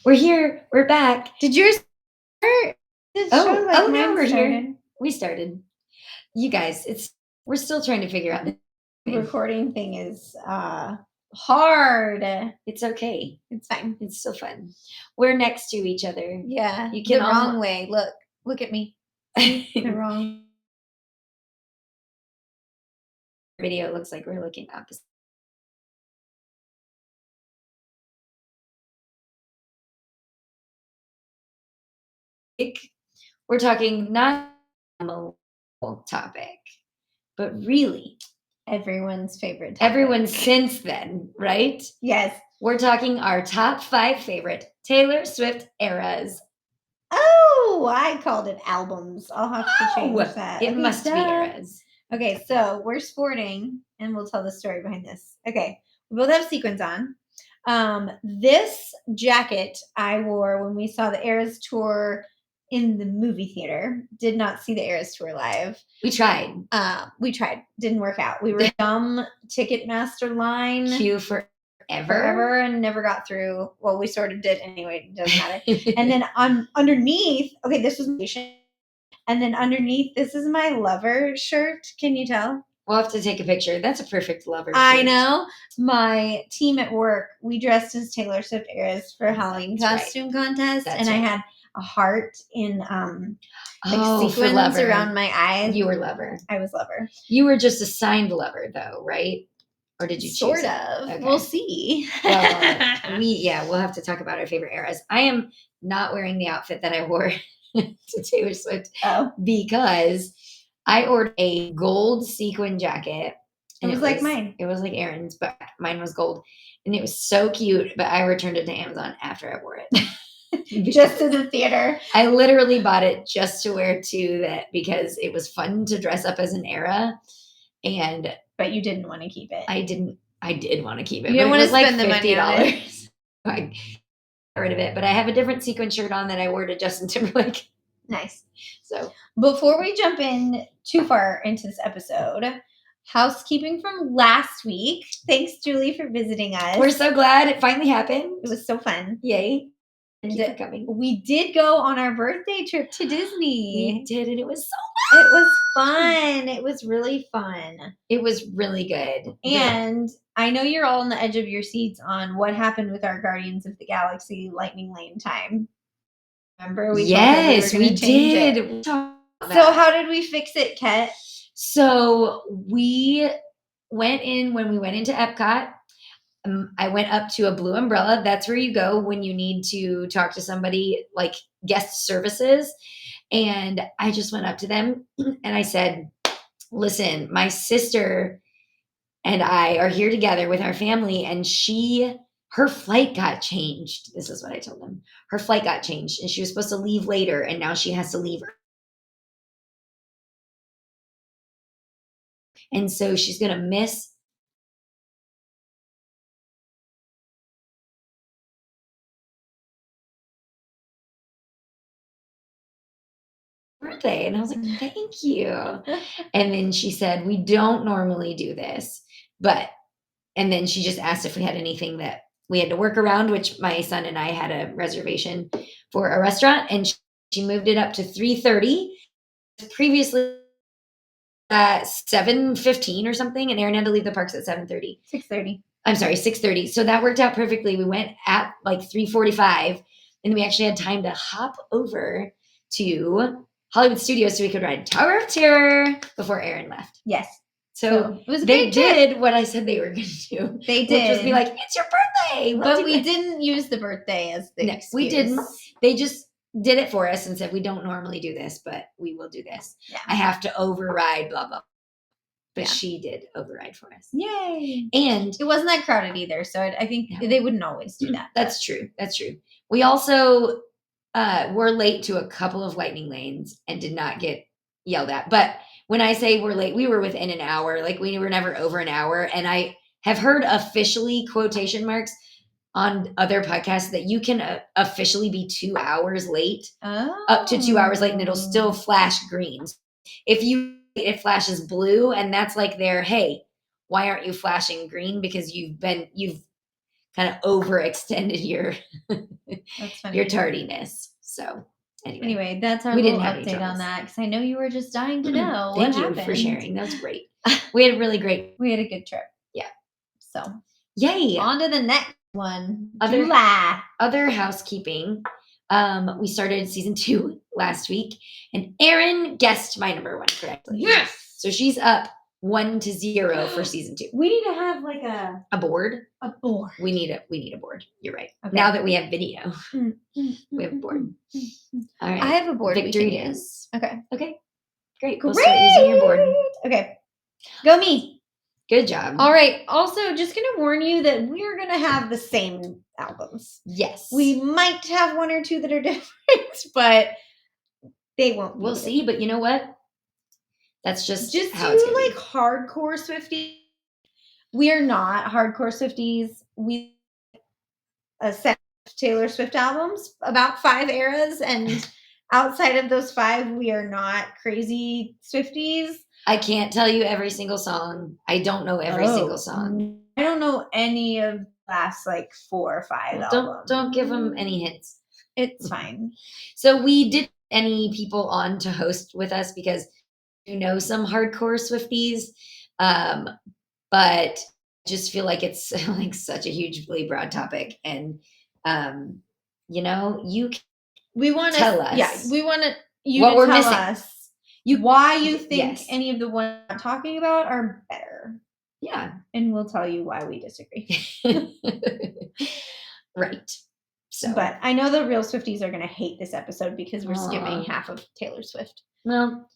We're here. We're back. Did yours start? It's showing like No, mine we're started. here. We started. You guys, we're still trying to figure out the The recording thing is hard. It's okay. It's fine. It's still fun. We're next to each other. Yeah. You can the wrong way. Look at me. The wrong video. It looks like we're looking opposite. We're talking not a topic, but really everyone's favorite topic. everyone since then, right? Yes. We're talking our top 5 favorite Taylor Swift eras. Oh, I called it albums. I'll have to change that. It must be eras. Okay, so we're sporting, and we'll tell the story behind this. Okay, we both have sequins on. This jacket I wore when we saw the Eras tour in the movie theater. Did not see the Eras tour live. We tried. Didn't work out. We were dumb Ticketmaster line. Queue forever and never got through. Well, we sort of did anyway. It doesn't matter. And then underneath, okay, this was and then underneath, this is my Lover shirt. Can you tell? We'll have to take a picture. That's a perfect Lover shirt. I know. My team at work, we dressed as Taylor Swift eras for a Halloween costume contest. I had a heart in sequins around my eyes. You were Lover. I was Lover. You were just assigned Lover, though, right? Or did you choose sort of? Okay. We'll see. We'll have to talk about our favorite eras. I am not wearing the outfit that I wore to Taylor Swift because I ordered a gold sequin jacket. And it was like mine. It was like Erin's, but mine was gold. And it was so cute, but I returned it to Amazon after I wore it. Just to the theater. I literally bought it just to wear to that because it was fun to dress up as an era. But you didn't want to keep it. I did want to keep it. You didn't want to spend the money on it. I got rid of it, but I have a different sequin shirt on that I wore to Justin Timberlake. Nice. So before we jump in too far into this episode, housekeeping from last week. Thanks, Julie, for visiting us. We're so glad it finally happened. It was so fun. Yay. Thank you for coming. We did go on our birthday trip to Disney. We did, and it was so fun. It was fun. It was really fun. It was really good. And I know you're all on the edge of your seats on what happened with our Guardians of the Galaxy Lightning Lane time. Remember? Yes, we did. So how did we fix it, Ket? So we went in when we went into Epcot. I went up to a blue umbrella. That's where you go when you need to talk to somebody, like guest services. And I just went up to them and I said, listen, my sister and I are here together with our family, and her flight got changed. This is what I told them. Her flight got changed and she was supposed to leave later, and now she has to leave. And so she's going to miss birthday. And I was like, thank you. And then she said, we don't normally do this, and then she just asked if we had anything that we had to work around, which my son and I had a reservation for a restaurant, and she moved it up to 3:30. Previously at 7:15 or something, and Erin had to leave the parks at 7:30. 6:30. I'm sorry, 6:30. So that worked out perfectly. We went at like 3:45, and we actually had time to hop over to Hollywood Studios so we could ride Tower of Terror before Erin left. Yes. So it was they did what I said they were going to do. They did. Which was be like, it's your birthday. But we didn't use the birthday as the excuse. We didn't. They just did it for us and said, we don't normally do this, but we will do this. Yeah. I have to override, blah, blah. But she did override for us. Yay. And it wasn't that crowded either. So I think they wouldn't always do that. That's true. That's true. We also were late to a couple of lightning lanes and did not get yelled at. But when I say we're late, we were within an hour. Like we were never over an hour. And I have heard officially, quotation marks, on other podcasts that you can officially be 2 hours late, up to 2 hours late, and it'll still flash green. If it flashes blue, and that's like hey, why aren't you flashing green? Because you've kind of overextended your That's funny. your tardiness. So anyway, that's our we little didn't have any update on troubles. that because I know you were just dying to know Thank what you happened. for sharing. That was great. We had a really great. We had a good trip. Yeah. So yay. on to the next one. Other housekeeping. We started season 2 last week, and Erin guessed my number 1 correctly. Yes. So she's up 1-0 for season 2. We need to have like a board. A board. We need a board. You're right. Okay. Now that we have video, we have a board. All right. I have a board. Victory we can dance. use. Okay. Okay. Great. We'll start using your board. Okay. Go me. Good job. All right. Also, just going to warn you that we're going to have the same albums. Yes. We might have 1 or 2 that are different, but they won't. We'll see. But you know what? That's just how do it's gonna like hardcore Swifties. We are not hardcore Swifties. We a set of Taylor Swift albums, about 5 eras, and outside of those 5, we are not crazy Swifties. I can't tell you every single song. I don't know every single song. I don't know any of the last like 4 or 5 albums. Don't give them any hints. It's fine. So we didn't any people on to host with us because you know some hardcore Swifties, but just feel like it's like such a hugely broad topic, and we want to tell us. Yeah, we want to you what to we're tell missing. us why you think Yes. any of the ones I'm talking about are better. Yeah, and we'll tell you why we disagree. Right. So, but I know the real Swifties are going to hate this episode because we're skipping half of Taylor Swift. Well,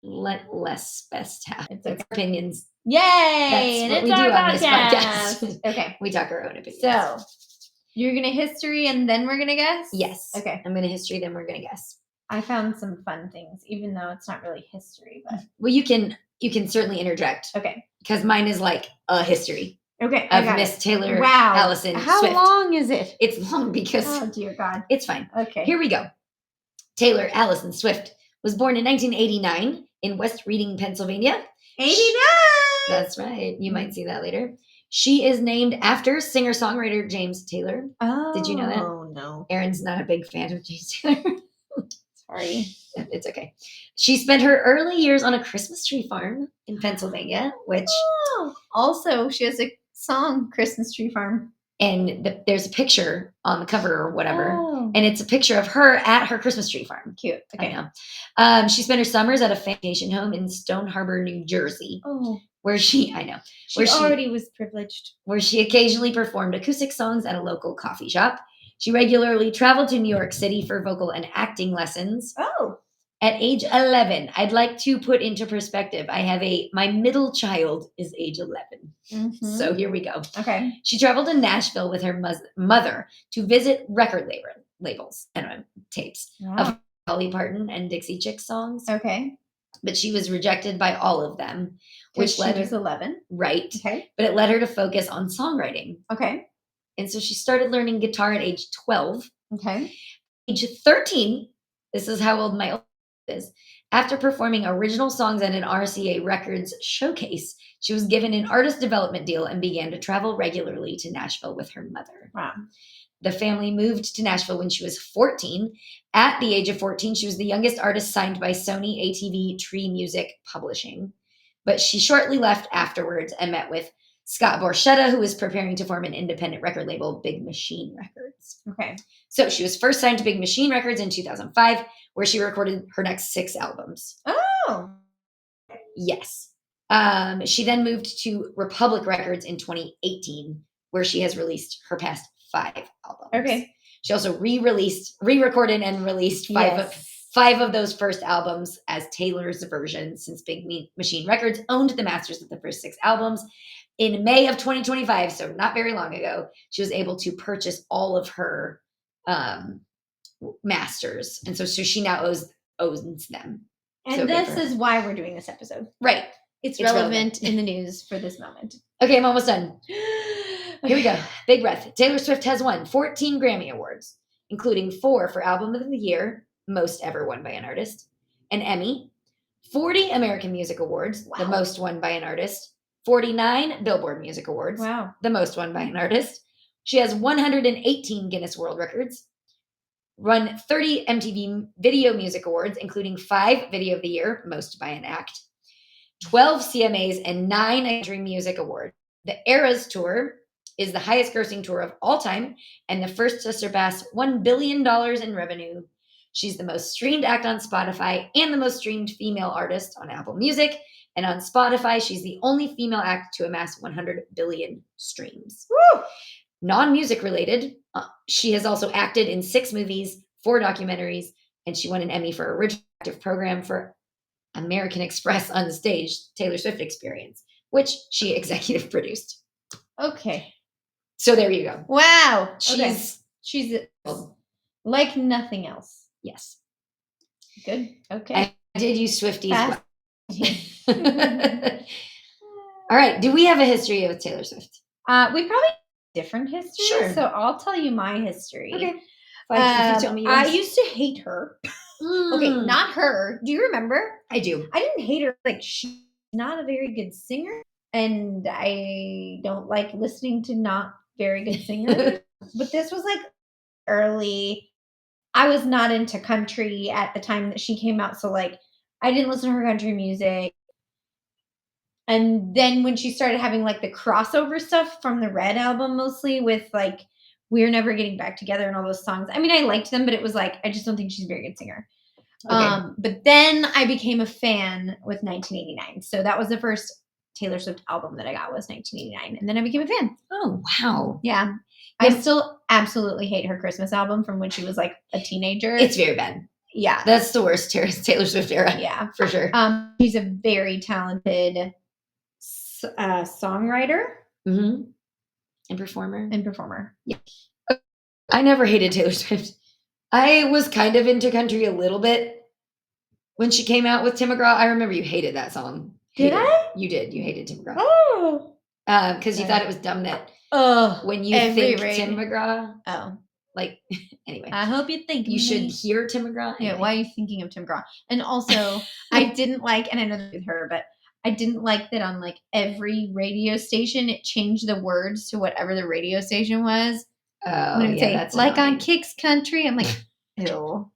let less best happen. It's okay. Opinions. Yay! That's and what it's we do our on this podcast. Okay. We talk our own opinions. So, you're going to history and then we're going to guess? Yes. Okay. I'm going to history, then we're going to guess. I found some fun things, even though it's not really history, but. Well, you can certainly interject. Okay. Because mine is like a history. Okay. Of Miss Taylor Allison How Swift. long is it? It's long because. Oh, dear God. It's fine. Okay. Here we go. Taylor Allison Swift was born in 1989 in West Reading, Pennsylvania. 89! That's right. You might see that later. She is named after singer-songwriter James Taylor. Oh. Did you know that? Oh, no. Erin's not a big fan of James Taylor. Sorry. It's okay. She spent her early years on a Christmas tree farm in Pennsylvania, which... Oh. Also, she has a song, Christmas Tree Farm. And there's a picture on the cover or whatever. Oh. And it's a picture of her at her Christmas tree farm. Cute. Okay. I know. She spent her summers at a vacation home in Stone Harbor, New Jersey. Oh. Where she already was privileged. Where she occasionally performed acoustic songs at a local coffee shop. She regularly traveled to New York City for vocal and acting lessons. Oh. At age 11, I'd like to put into perspective, my middle child is age 11. Mm-hmm. So here we go. Okay. She traveled to Nashville with her mother to visit record labels and tapes of Dolly Parton and Dixie Chicks songs. Okay. But she was rejected by all of them. Which led her 11. Right. Okay. But it led her to focus on songwriting. Okay. And so she started learning guitar at age 12. Okay. Age 13, this is how old my oldest is. After performing original songs at an RCA Records showcase, she was given an artist development deal and began to travel regularly to Nashville with her mother. Wow. The family moved to Nashville when she was 14. At the age of 14, she was the youngest artist signed by Sony ATV Tree Music Publishing. But she shortly left afterwards and met with Scott Borchetta, who was preparing to form an independent record label, Big Machine Records. Okay. So she was first signed to Big Machine Records in 2005, where she recorded her next 6 albums. Oh. Yes. She then moved to Republic Records in 2018, where she has released her past 5 albums. Okay. She also re-recorded and released 5 of those first albums as Taylor's version, since Big Machine Records owned the masters of the first 6 albums. In May of 2025, so not very long ago, she was able to purchase all of her masters. And so she now owns them. And so this is why we're doing this episode. Right. It's relevant in the news for this moment. Okay, I'm almost done. Here we go. Big breath. Taylor Swift has won 14 Grammy Awards, including 4 for Album of the Year, most ever won by an artist, an Emmy, 40 American Music Awards, the most won by an artist. 49 Billboard Music Awards, the most won by an artist. She has 118 Guinness World Records, run 30 MTV Video Music Awards, including 5 Video of the Year, most by an act, 12 CMAs, and 9 Country Music Awards. The Eras Tour is the highest grossing tour of all time and the first to surpass $1 billion in revenue. She's the most streamed act on Spotify and the most streamed female artist on Apple Music. And on Spotify, she's the only female act to amass 100 billion streams. Woo! Non-music related, she has also acted in 6 movies, 4 documentaries, and she won an Emmy for Original Active Program for American Express on the Stage, Taylor Swift Experience, which she executive produced. Okay. So there you go. Wow. She's like nothing else. Yes. Good. Okay. I did use Swifties. All right. Do we have a history with Taylor Swift? We probably have different history. Sure. So I'll tell you my history. Okay. I used to hate her. Okay, not her. Do you remember? I do. I didn't hate her. Like, she's not a very good singer, and I don't like listening to not very good singers. But this was like early. I was not into country at the time that she came out, so like I didn't listen to her country music. And then when she started having like the crossover stuff from the Red album, mostly with like We're Never Getting Back Together and all those songs. I mean, I liked them, but it was like I just don't think she's a very good singer. Okay. But then I became a fan with 1989. So that was the first Taylor Swift album that I got was 1989. And then I became a fan. Oh, wow. Yeah. I still absolutely hate her Christmas album from when she was like a teenager. It's very bad. Yeah. That's the worst Taylor Swift era. Yeah. For sure. She's a very talented songwriter. Mm-hmm. And performer. Yeah. I never hated Taylor Swift. I was kind of into country a little bit when she came out with Tim McGraw. I remember you hated that song. Did I? You did. You hated Tim McGraw. Oh. Because you thought it was dumb that when you think Tim McGraw. Oh. Like, anyway. I hope you think you should hear Tim McGraw. Anyway. Yeah, why are you thinking of Tim McGraw? And also, I didn't like, and I know that with her, but I didn't like that on like every radio station, it changed the words to whatever the radio station was. Oh, yeah, say, that's like annoying. on Kicks Country. I'm like, ew.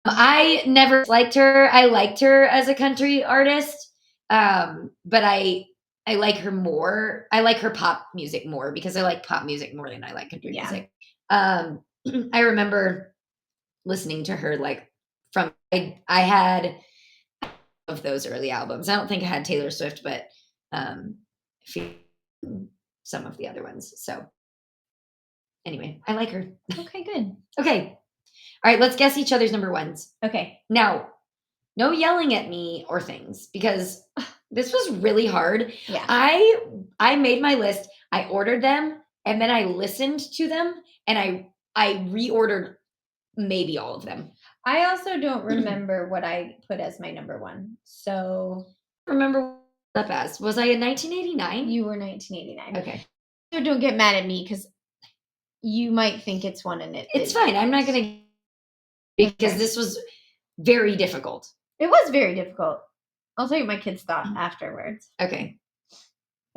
I never liked her. I liked her as a country artist, but I like her more. I like her pop music more because I like pop music more than I like country music. I remember listening to her like from I had of those early albums. I don't think I had Taylor Swift, but some of the other ones. So anyway, I like her. Okay, good. Okay. All right, let's guess each other's number ones. Okay. Now, no yelling at me or things because this was really hard. Yeah. I made my list. I ordered them and then I listened to them and I reordered maybe all of them. I also don't remember what I put as my number one. So remember what up as? Was I in 1989? You were 1989. Okay. So don't get mad at me because you might think it's one and it's fine. I'm not gonna because this was very difficult. It was very difficult. I'll tell you my kids thought afterwards. Okay.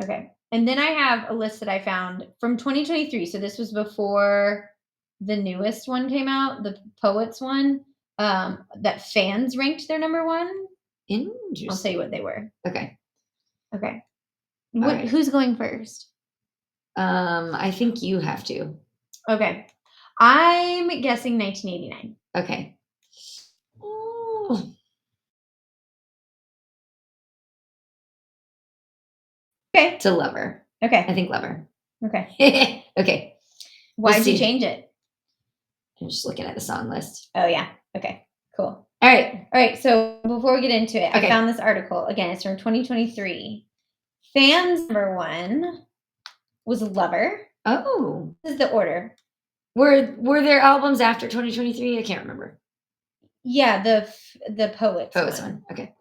Okay. And then I have a list that I found from 2023. So this was before the newest one came out, the Poets one, that fans ranked their number one. Interesting. I'll tell you what they were. Okay. Okay. Who's going first? I think you have to. Okay. I'm guessing 1989. Okay. Ooh. Okay. To Lover. Okay. I think Lover. Okay. Okay. Why did you change it? I'm just looking at the song list. Oh, yeah. Okay. Cool. All right. So before we get into it, I found this article. Again, it's from 2023. Fans number one was Lover. Oh. This is the order. Were there albums after 2023? I can't remember. Yeah, the Poets one. Okay.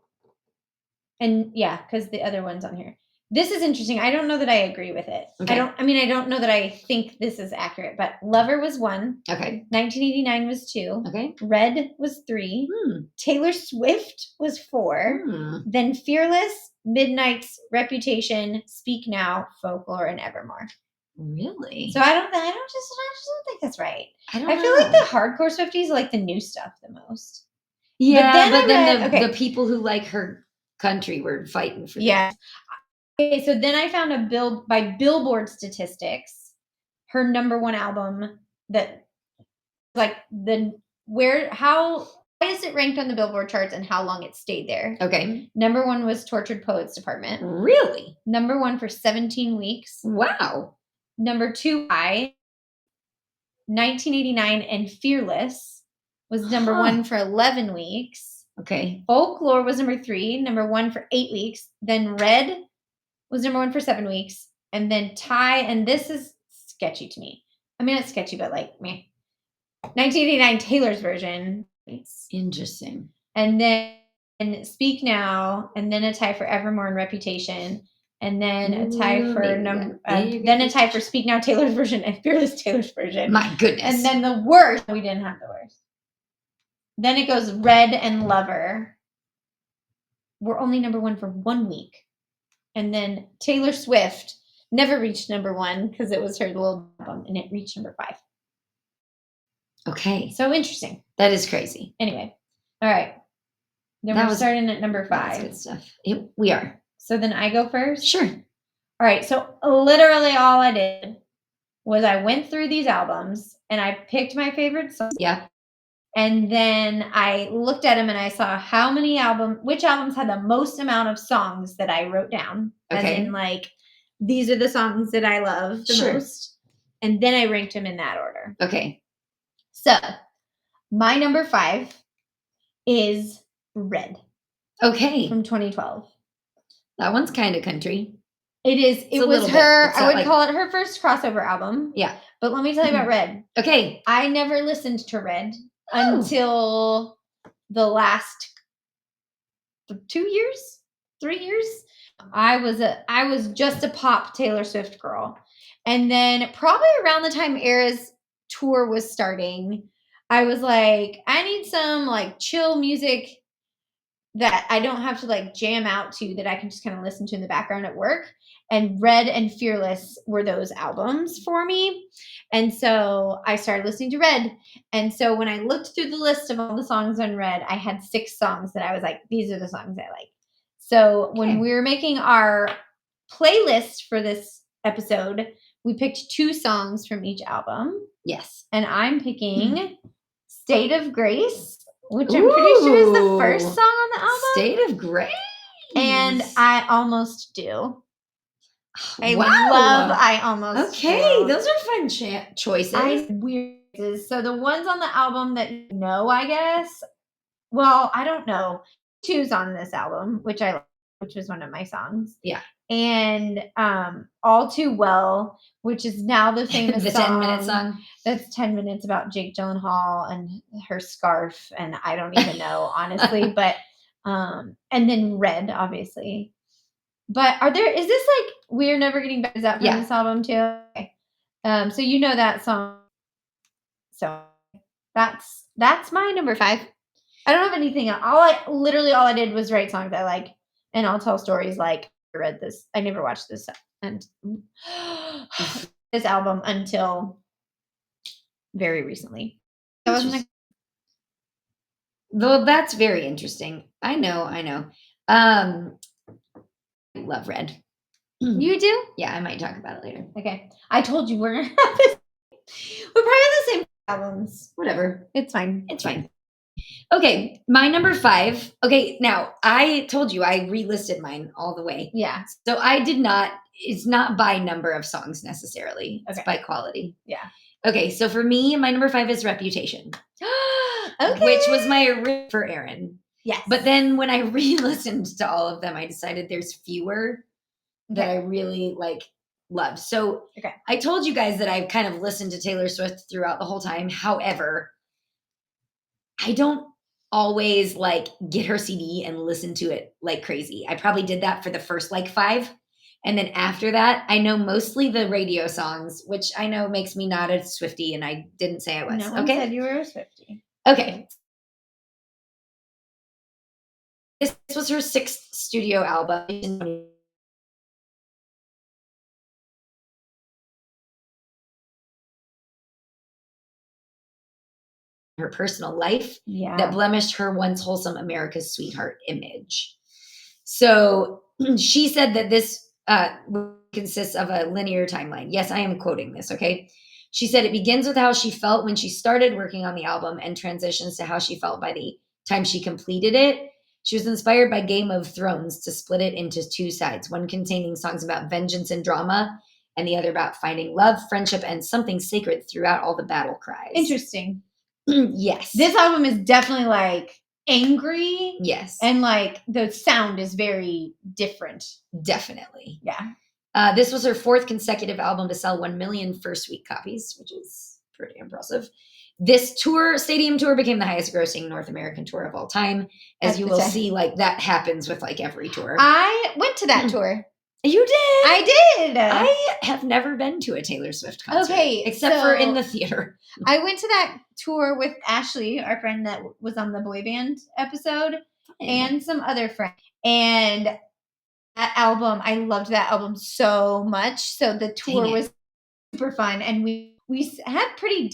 And yeah, because the other one's on here. This is interesting. I don't know that I agree with it. Okay. I don't know that I think this is accurate, but Lover was 1. Okay. 1989 was 2. Okay. Red was 3. Taylor Swift was 4. Then Fearless, Midnight's, Reputation, Speak Now, Folklore, and Evermore. Really? So I just don't think that's right. I feel like the hardcore Swifties like the new stuff the most. Yeah, but then the people who like her country were fighting for that. Okay, so then I found by Billboard statistics, her number 1 album that like why is it ranked on the Billboard charts and how long it stayed there? Okay. Number 1 was Tortured Poets Department. Really? Number 1 for 17 weeks. Wow. Number 2, 1989 and Fearless was number 1 for 11 weeks. Okay. Folklore was number 3, number 1 for 8 weeks. Then Red was number 1 for 7 weeks. And then and this is sketchy to me. I mean, it's sketchy, but like, meh. 1989, Taylor's version. Interesting. And then Speak Now, and then a tie for Evermore and Reputation. And then a tie for then a tie for Speak Now, Taylor's version, and Fearless, Taylor's version. My goodness. And then the worst, we didn't have the worst. Then it goes Red and Lover. We're only number 1 for 1 week. And then Taylor Swift never reached number 1 because it was her little album, and it reached number 5. Okay. So interesting. That is crazy. Anyway. All right. Then we're starting at number 5. That's good stuff. We are. So then I go first? Sure. All right. So literally all I did was I went through these albums and I picked my favorite songs. Yeah. And then I looked at them and I saw which albums had the most amount of songs that I wrote down. Okay. As in like, these are the songs that I love the most. And then I ranked them in that order. Okay. So my number 5 is Red. Okay. From 2012. That one's kind of country. It is. It was her, I would call it her first crossover album. Yeah. But let me tell you about Red. Okay. I never listened to Red until the last 2 years, 3 years. I was just a pop Taylor Swift girl. And then probably around the time Eras tour was starting, I was like, I need some like chill music that I don't have to like jam out to, that I can just kind of listen to in the background at work. And Red and Fearless were those albums for me. And so I started listening to Red. And so when I looked through the list of all the songs on Red, I had 6 songs that I was like, these are the songs I like. So when we were making our playlist for this episode, we picked 2 songs from each album. Yes. And I'm picking State of Grace, which I'm pretty sure is the first song on the album. State of Grace. And I Almost Do. I Almost Do. Those are fun choices. Weird. So the ones on the album that you know, I guess. Well, I don't know. 2's on this album, which was one of my songs. Yeah. And All Too Well, which is now the famous the song. 10-minute song. That's 10 minutes about Jake Gyllenhaal and her scarf, and I don't even know, honestly. But and then Red, obviously. But is this like We're Never Getting Back? Is that from this album too? Okay. So you know that song. So that's my number 5. I don't have anything else. All I did was write songs I like, and I'll tell stories like I never watched this and this album until very recently. Well, that's very interesting. I know. I love Red. You do? Yeah, I might talk about it later. Okay. I told you we're gonna have this. We're probably the same albums. Whatever. It's fine. Okay, my number 5. Okay, now I told you I relisted mine all the way. Yeah. So it's not by number of songs necessarily. It's by quality. Yeah. Okay, so for me, my number 5 is Reputation. Okay. Which was my original for Aaron. Yes. But then when I re-listened to all of them, I decided there's fewer that I really loved. So I told you guys that I've kind of listened to Taylor Swift throughout the whole time. However, I don't always get her CD and listen to it like crazy. I probably did that for the first 5. And then after that, I know mostly the radio songs, which I know makes me not a Swiftie, and I didn't say I was. No one Okay. said you were a Swiftie. Okay. This was her 6th studio album. Her personal life that blemished her once wholesome America's sweetheart image. So she said that this consists of a linear timeline. Yes, I am quoting this, okay? She said it begins with how she felt when she started working on the album and transitions to how she felt by the time she completed it. She was inspired by Game of Thrones to split it into 2 sides, one containing songs about vengeance and drama, and the other about finding love, friendship, and something sacred throughout all the battle cries. Interesting. Yes. This album is definitely like angry. Yes. And like the sound is very different. Definitely. Yeah. This was her 4th consecutive album to sell 1 million first-week copies, which is pretty impressive. This stadium tour, became the highest grossing North American tour of all time. As you will see, like that happens with like every tour. I went to that tour. You did? I did. I have never been to a Taylor Swift concert. Okay. Except for in the theater. I went to that tour with Ashley, our friend that was on the boy band episode, and some other friends. And that album, I loved that album so much. So the tour was super fun. And we had pretty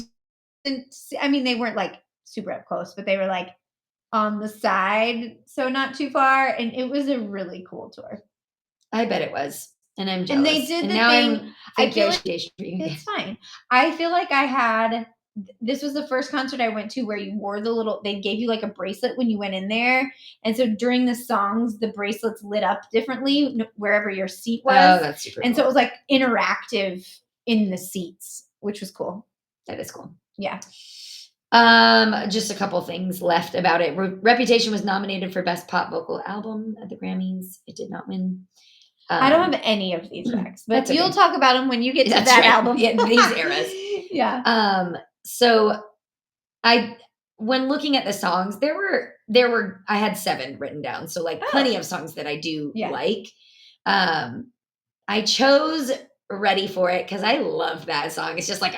decent, I mean, they weren't like super up close, but they were like on the side, so not too far. And it was a really cool tour. I bet it was. And I'm jealous. And they did the thing. I feel like it's fine. I feel like this was the first concert I went to where you wore they gave you like a bracelet when you went in there. And so during the songs, the bracelets lit up differently wherever your seat was. Oh, that's super cool. So it was like interactive in the seats, which was cool. That is cool. Yeah. Just a couple things left about it. Reputation was nominated for Best Pop Vocal Album at the Grammys. It did not win. I don't have any of these facts, but you'll talk about them when you get to that album. Yeah, these eras. Yeah. So when looking at the songs, there were I had 7 written down. So like plenty of songs that I do like. I chose Ready for It because I love that song. It's just like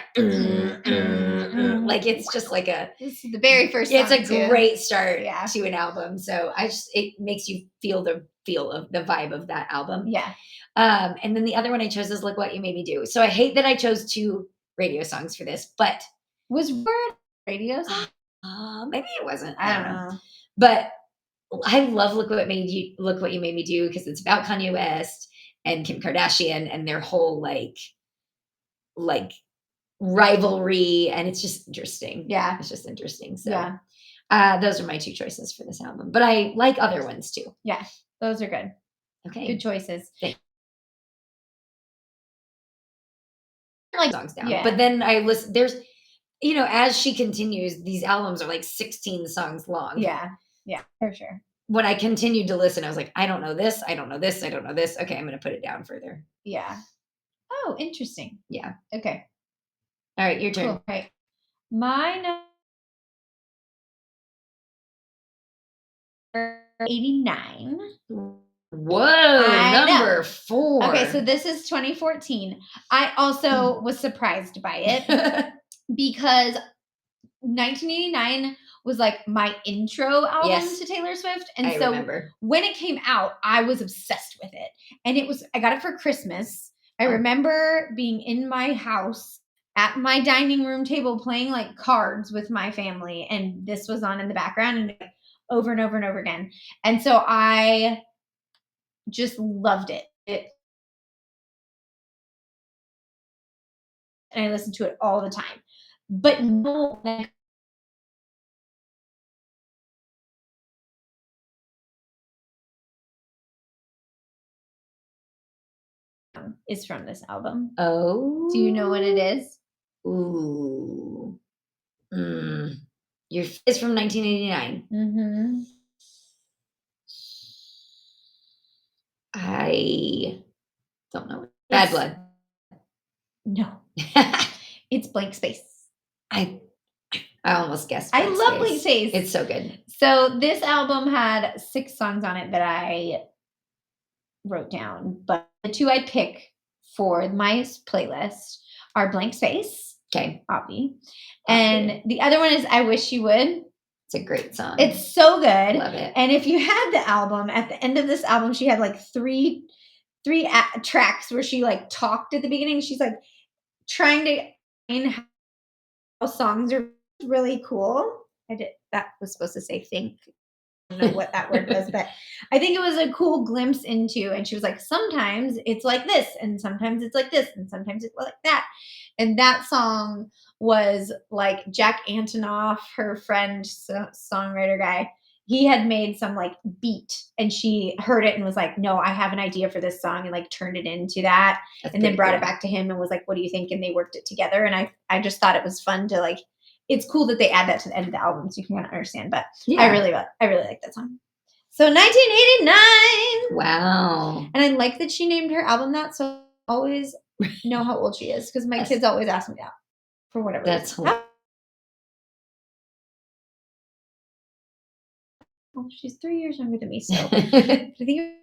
like it's just like this is the very first song. It's a great start to an album. So it makes you feel the vibe of that album. Yeah. And then the other one I chose is Look What You Made Me Do. So I hate that I chose 2 radio songs for this, but was Word radio song? Maybe it wasn't. I don't know. But I love Look What You Made Me Do because it's about Kanye West and Kim Kardashian and their whole like rivalry, and it's just interesting. Yeah. It's just interesting. So those are my 2 choices for this album. But I like other ones too. Yeah. Those are good. Okay. Good choices. Thanks. Like songs down. But then I listen, there's as she continues, these albums are like 16 songs long. Yeah. Yeah, for sure. When I continued to listen, I was like, I don't know this. I don't know this. I don't know this. Okay, I'm going to put it down further. Yeah. Oh, interesting. Yeah. Okay. All right, your turn. Cool. Right. My number 89. Whoa, number 4. Okay, so this is 2014. I also was surprised by it because 1989 was like my intro album to Taylor Swift. And I remember. When it came out, I was obsessed with it. And I got it for Christmas. I remember being in my house at my dining room table playing like cards with my family. And this was on in the background and over and over and over again. And so I just loved it. And I listened to it all the time. But no, is from this album. Oh. Do you know what it is? Ooh. It's from 1989. Mm-hmm. I don't know. Bad Blood. No. It's Blank Space. I almost guessed. I love Blank Space. It's so good. So this album had 6 songs on it that I wrote down, but the two I pick for my playlist are Blank Space, Okay. Obvi, and the other one is I Wish You Would. It's a great song. It's so good. Love it. And if you had the album, at the end of this album, she had like three tracks where she like talked at the beginning. She's like trying to explain how songs are really cool. That was supposed to say think. I don't know what that word was, but I think it was a cool glimpse into, and she was like, sometimes it's like this, and sometimes it's like this, and sometimes it's like that. And that song was like Jack Antonoff, her friend, songwriter guy. He had made some like beat, and she heard it and was like, no, I have an idea for this song, and like turned it into that. That's and then brought cool. it back to him and was like, what do you think? And they worked it together. And I just thought it was fun to like, it's cool that they add that to the end of the album so you can kind of understand. But yeah. I really like that song. So 1989. Wow. And I like that she named her album that, so I always know how old she is, because my kids always ask me that for whatever reason. Well, she's 3 years younger than me, so I think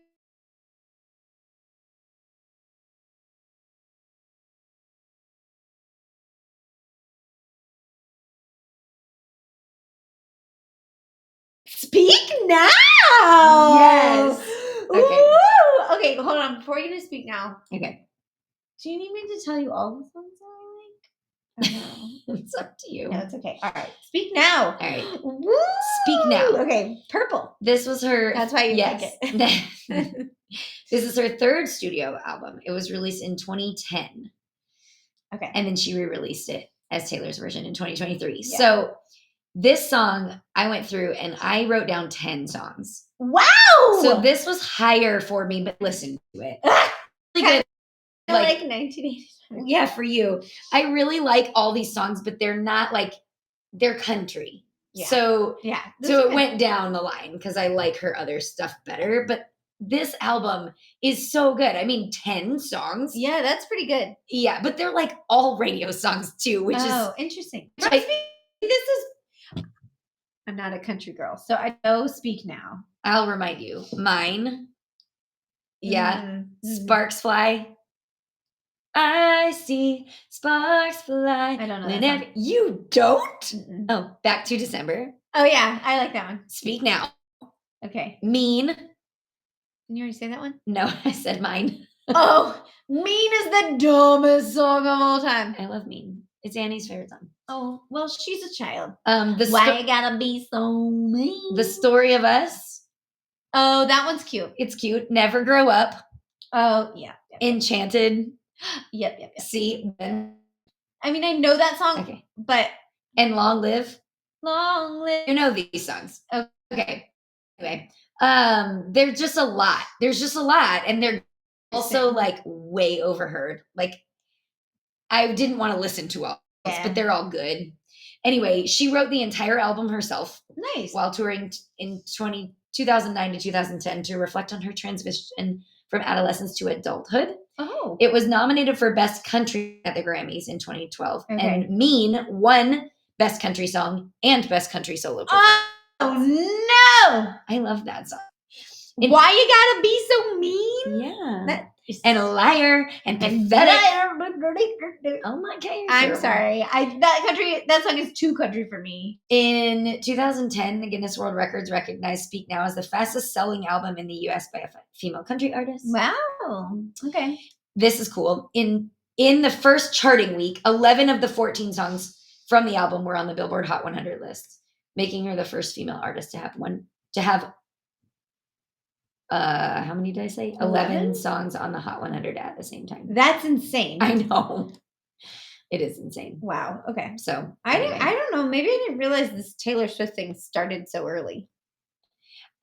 Speak Now. Yes. Okay. Woo! Okay, hold on. Before you do Speak Now. Okay. Do you need me to tell you all the songs that I like? No. It's up to you. No, it's okay. All right. Speak Now. All right. Woo! Speak Now. Okay. Purple. This was her. That's why you like it. This is her third studio album. It was released in 2010. Okay. And then she re-released it as Taylor's version in 2023. Yeah. So this song I went through and I wrote down 10 songs. Wow. So this was higher for me, but listen to it. Really good. Like 1980. Yeah, for you. I really like all these songs, but they're not like, they're country. Yeah. So yeah. So it went down the line because I like her other stuff better. But this album is so good. I mean, 10 songs. Yeah, that's pretty good. Yeah, but they're like all radio songs too, which is interesting. This is, I'm not a country girl, so I know Speak Now. I'll remind you. Mine. Yeah. Mm-hmm. Sparks Fly. I see sparks fly. I don't know that song. You don't? Mm-mm. Oh, Back to December. Oh, yeah. I like that one. Speak Now. Okay. Mean. Didn't you already say that one? No, I said mine. Oh, Mean is the dumbest song of all time. I love Mean. It's Annie's favorite song. Oh, well, she's a child. Why you gotta be so mean? The Story of Us. Oh, that one's cute. It's cute. Never Grow Up. Oh, yeah. Enchanted. Yep. See? I mean, I know that song, okay. But. And Long Live. Long Live. You know these songs. Okay. Anyway, there's just a lot. And they're also like way overheard. Like I didn't want to listen to all else, but they're all good. Anyway, she wrote the entire album herself. Nice. While touring in 2009 to 2010 to reflect on her transition from adolescence to adulthood. Oh. It was nominated for Best Country at the Grammys in 2012. Okay. And Mean won Best Country Song and Best Country Solo. Oh, no. I love that song. Why you gotta be so mean? Yeah. And a liar and pathetic. Oh my God. I'm sorry. That song is too country for me. In 2010, the Guinness World Records recognized Speak Now as the fastest selling album in the US by a female country artist. Wow. Okay. This is cool. In the first charting week, 11 of the 14 songs from the album were on the Billboard Hot 100 list, making her the first female artist to have how many did I say? 11 songs on the Hot 100 at the same time. That's insane. I know. It is insane. Wow. Okay. So I don't know. Maybe I didn't realize this Taylor Swift thing started so early.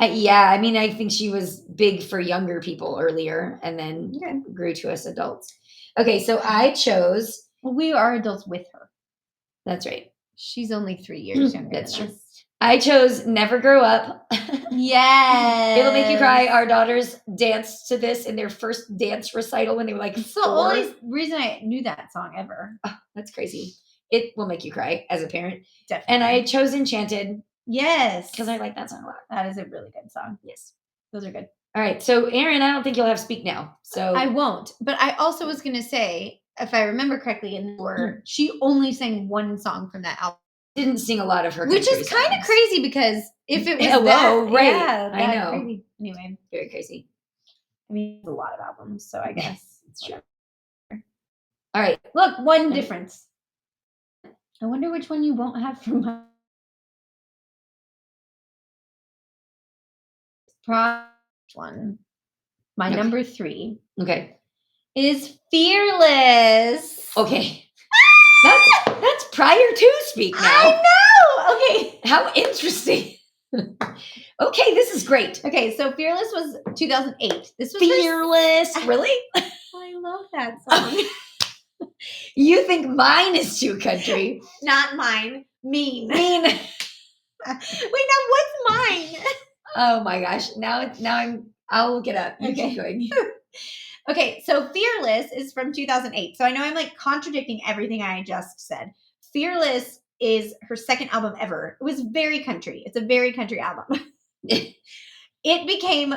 Yeah. I mean, I think she was big for younger people earlier and then grew to us adults. Okay. So I chose. Well, we are adults with her. That's right. She's only 3 years younger. That's true. I chose Never Grow Up. Yes. It'll Make You Cry. Our daughters danced to this in their first dance recital when they were like 4. It's the only reason I knew that song ever. Oh, that's crazy. It will make you cry as a parent. Definitely. And I chose Enchanted. Yes. Because I like that song a lot. That is a really good song. Yes. Those are good. All right. So, Aaron, I don't think you'll have Speak Now. So I won't. But I also was going to say, if I remember correctly, she only sang one song from that album. Didn't sing a lot of her, which is kind of crazy because if it was right? yeah, I know. Crazy. Anyway, very crazy. I mean, a lot of albums, so I guess it's true. All right. Look, one difference. I wonder which one you won't have from my one. My number 3. Okay. Is Fearless. Okay. That's prior to Speak Now. I know. Okay. How interesting. Okay, this is great. Okay, so Fearless was 2008. This was Fearless. Really? I love that song. You think mine is too country? Not mine. Mean. Wait, now what's mine? Oh my gosh. Now I'll look it up. You Okay. keep going. Okay, so Fearless is from 2008. So I know I'm like contradicting everything I just said. Fearless is her second album ever. It was very country. It's a very country album. It became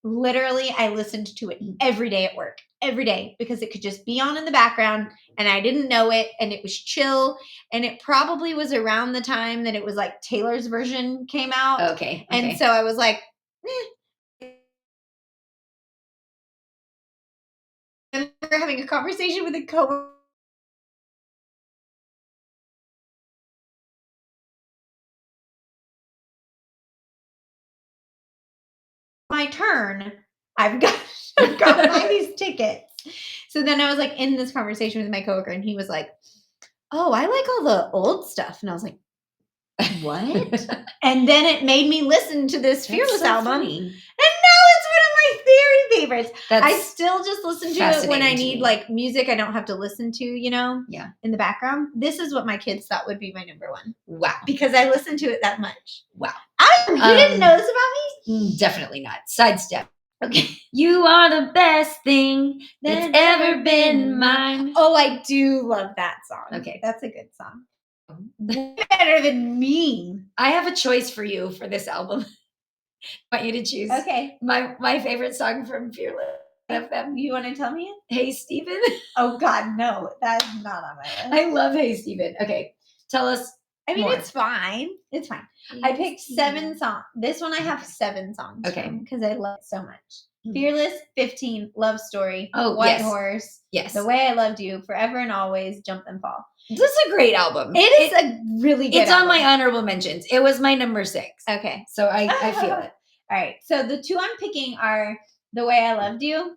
literally, I listened to it every day at work, every day, because it could just be on in the background and I didn't know it and it was chill. And it probably was around the time that it was like Taylor's version came out. Okay. And so I was like, I remember having a conversation with a coworker. My turn. I've got to buy these tickets. So then I was like in this conversation with my coworker, and he was like, "Oh, I like all the old stuff," and I was like, "What?" And then it made me listen to this Fearless album, and now it's one of my very favorites. I still just listen to it when I need like music I don't have to listen to, Yeah. in the background. This is what my kids thought would be my number 1. Wow. Because I listened to it that much. Wow. You didn't know this about me? Definitely not. Sidestep. Okay. You are the best thing that's ever been mine. Oh, I do love that song. Okay. That's a good song. Better than Mean. I have a choice for you for this album. I want you to choose. Okay. My favorite song from Fearless. Of them. You want to tell me it? Hey, Stephen. Oh, God, no. That's not on my list. I love Hey, Stephen. Okay. Tell us. I mean, more. It's fine. It's fine. I picked 7 songs. This one I have 7 songs. Okay. Because I love it so much. Fearless, 15, Love Story, Oh, White yes. Horse, Yes. The Way I Loved You, Forever and Always, Jump Then Fall. This is a great album. It is a really good album. On my honorable mentions. It was my number 6. Okay. So I feel it. All right. So the 2 I'm picking are The Way I Loved You.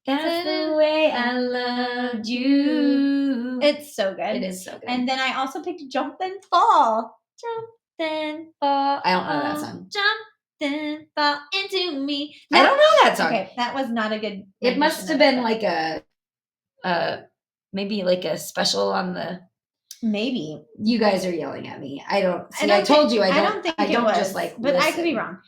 That's the way I loved you. It's so good. It is so good. And then I also picked Jump Then Fall. Jump Then Fall. I don't know that song. Jump Then Fall into me. I don't know that song. Okay, that was not a good. It must have been like maybe like a special on the. Maybe you guys are yelling at me. I don't. See, I told you I don't think I don't was, just like. But listen. I could be wrong.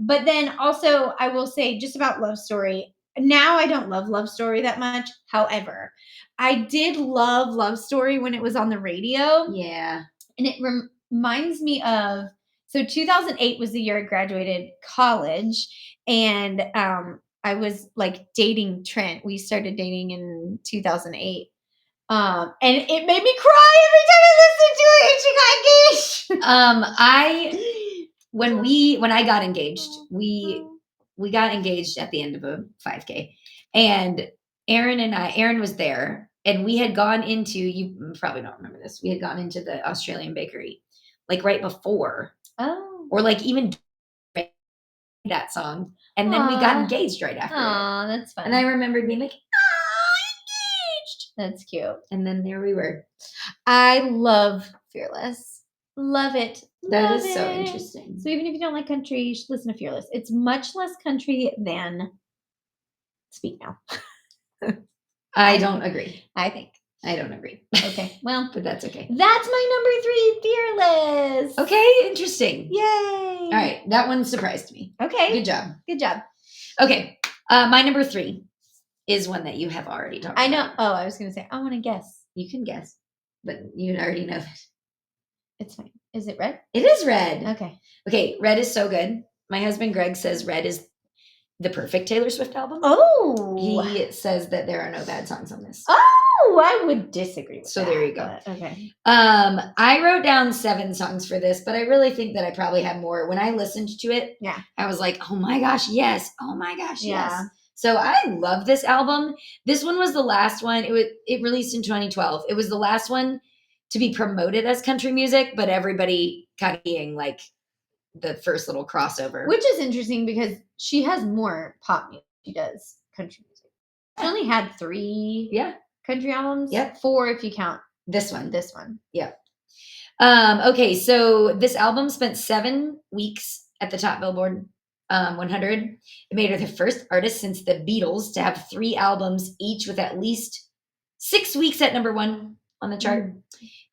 But then also I will say just about Love Story. Now I don't love Love Story that much. However, I did love Love Story when it was on the radio. Yeah, and it reminds me of. So 2008 was the year I graduated college, and I was like dating Trent. We started dating in 2008. And it made me cry every time I listened to it, and she got engaged. when I got engaged, we got engaged at the end of a 5K, and Aaron was there, and we had gone into, you probably don't remember this, we had gone into the Australian bakery like right before, or like even that song, and then we got engaged right after. Oh, that's fun. And I remembered being like, that's cute. And then there we were. I love Fearless. Love it. That is so interesting. So even if you don't like country, you should listen to Fearless. It's much less country than Speak Now. I don't agree. I don't agree. Okay. Well, but that's okay. That's my number 3, Fearless. Okay. Interesting. Yay. All right. That one surprised me. Okay. Good job. Good job. Okay. My number 3 is one that you have already talked about. I know. Oh, I was going to say, I want to guess. You can guess, but you already know that. It's fine. Is it Red? It is Red. Okay. Okay. Red is so good. My husband Greg says Red is the perfect Taylor Swift album. Oh. He says that there are no bad songs on this. Oh, I would disagree with So that. there you go. Okay. I wrote down 7 songs for this, but I really think that I probably had more. When I listened to it, Yeah. I was like, oh my gosh, yes. Oh my gosh, Yeah. yes. So I love this album. This one was the last one. It released in 2012. It was the last one to be promoted as country music, but everybody kind of being like the first little crossover. Which is interesting because she has more pop music. She does country music. She only had 3 country albums. Yep. 4 if you count this one. This one. Yep. Okay, so this album spent 7 weeks at the top Billboard 100. It made her the first artist since the Beatles to have 3 albums each with at least 6 weeks at number 1 on the chart.